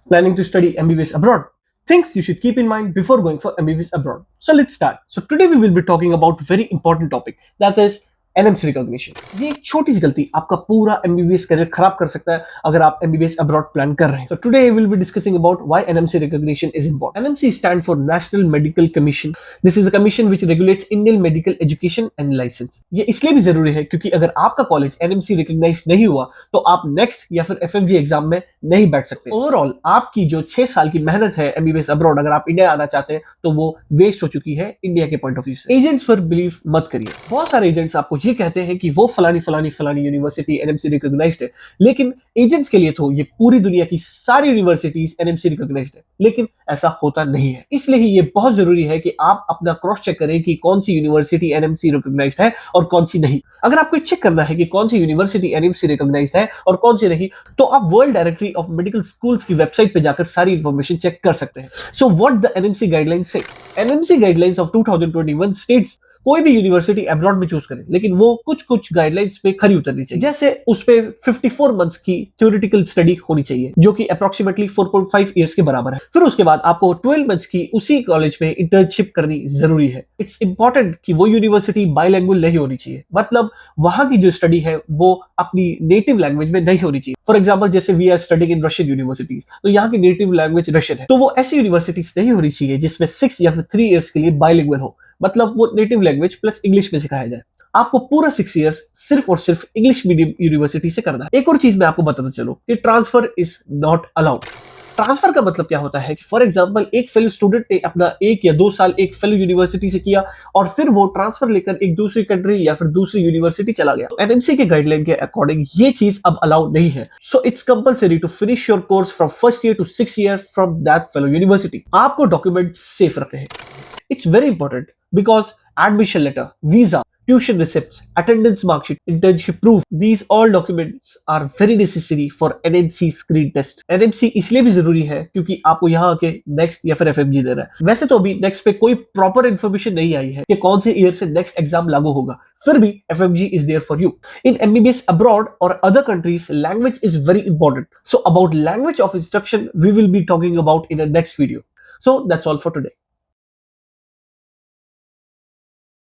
Planning to study MBBS abroad? Things you should keep in mind before going for MBBS abroad. So let's start. So today we will be talking about very important topic, that is NMC recognition. ये एक छोटी सी गलती आपका पूरा MBBS career खराब कर सकता है अगर आप एमबीबीएस अब्रॉड प्लान कर रहे हैं। तो today we will be discussing about why NMC recognition is important. NMC stand for national medical commission. This is a commission which regulates Indian medical education and license. ये इसलिए भी जरूरी है क्योंकि अगर आपका कॉलेज एनएमसी रिकॉग्नाइज नहीं हुआ तो आप नेक्स्ट या फिर एफएमजी एग्जाम में नहीं बैठ सकते। ओवरऑल आपकी जो 6 साल की मेहनत है एमबीबीएस अब्रॉड, अगर आप इंडिया आना चाहते हैं तो वो वेस्ट हो चुकी है इंडिया के पॉइंट ऑफ व्यू से। एजेंट्स पर बिलीव मत करिए। बहुत सारे एजेंट्स आपको ये कहते हैं कि वो फलानी यूनिवर्सिटी एनएमसी रिकॉग्नाइज्ड है, लेकिन एजेंट्स के लिए तो ये पूरी दुनिया की सारी यूनिवर्सिटीज एनएमसी रिकॉग्नाइज्ड है, लेकिन ऐसा होता नहीं है। इसलिए ही ये बहुत जरूरी है कि आप अपना क्रॉस चेक करें कि कौन सी यूनिवर्सिटी एनएमसी रिकॉग्नाइज्ड है और कौन सी नहीं। अगर आपको चेक करना है कि कौन सी यूनिवर्सिटी एनएमसी रिकॉग्नाइज्ड है और कौन सी नहीं, तो आप world directory of medical schools की वेबसाइट पे जाकर सारी इंफॉर्मेशन चेक कर सकते हैं। So what the NMC guidelines से? एनएमसी गाइडलाइंस ऑफ 2021 स्टेट्स कोई भी यूनिवर्सिटी अब्रॉड में चूज करें, लेकिन वो कुछ गाइडलाइंस पे खरी उतरनी चाहिए। जैसे उस पे 54 मंथ्स की थ्योरेटिकल स्टडी होनी चाहिए, जो कि अप्रोक्सीमेटली 4.5 इयर्स के बराबर है। फिर उसके बाद आपको 12 मंथ्स की उसी कॉलेज में इंटर्नशिप करनी जरूरी है। इट्स इंपॉर्टेंट कि वो यूनिवर्सिटी बाइलैंग्वेज नहीं होनी चाहिए, मतलब वहां की जो स्टडी है वो अपनी नेटिव लैंग्वेज में नहीं होनी चाहिए। फॉर एग्जाम्पल, जैसे we are studying in Russian universities, तो यहाँ की नेटिव लैंग्वेज रशियन है, तो वो ऐसी यूनिवर्सिटीज नहीं होनी चाहिए जिसमें 6 या फिर 3 इयर्स के लिए बाइलिंगुअल हो, मतलब वो नेटिव लैंग्वेज प्लस इंग्लिश में सिखाया जाए। आपको पूरा 6 इयर्स सिर्फ और सिर्फ इंग्लिश मीडियम यूनिवर्सिटी से करना है। एक और चीज मैं आपको बताता चलूं कि transfer is not allowed. Transfer का मतलब क्या होता है कि फॉर एग्जांपल एक फेलो स्टूडेंट ने अपना 1 या 2 साल एक फेलो यूनिवर्सिटी से किया और फिर वो ट्रांसफर लेकर एक दूसरी कंट्री या फिर दूसरी यूनिवर्सिटी चला गया। एनएमसी के गाइडलाइन के अकॉर्डिंग ये चीज अब अलाउड नहीं है। So it's compulsory to finish your course from first year to 6 year from that fellow university. आपको डॉक्यूमेंट सेफ रखने हैं। It's very important because admission letter, visa, tuition receipts, attendance mark sheet, internship proof, these all documents are very necessary for NMC screen test. NMC इसलिए भी जरूरी है क्योंकि आपको यहाँ आके नेक्स्ट या फिर एफएमजी देना है। वैसे तो अभी नेक्स्ट पे कोई प्रॉपर इन्फॉर्मेशन नहीं आई है कि कौन से ईयर से नेक्स्ट एग्जाम लागू होगा, फिर भी FMG is there for you. In MBBS abroad और other countries language is very important. So about language of instruction we will be talking about in the next video. So that's all for today.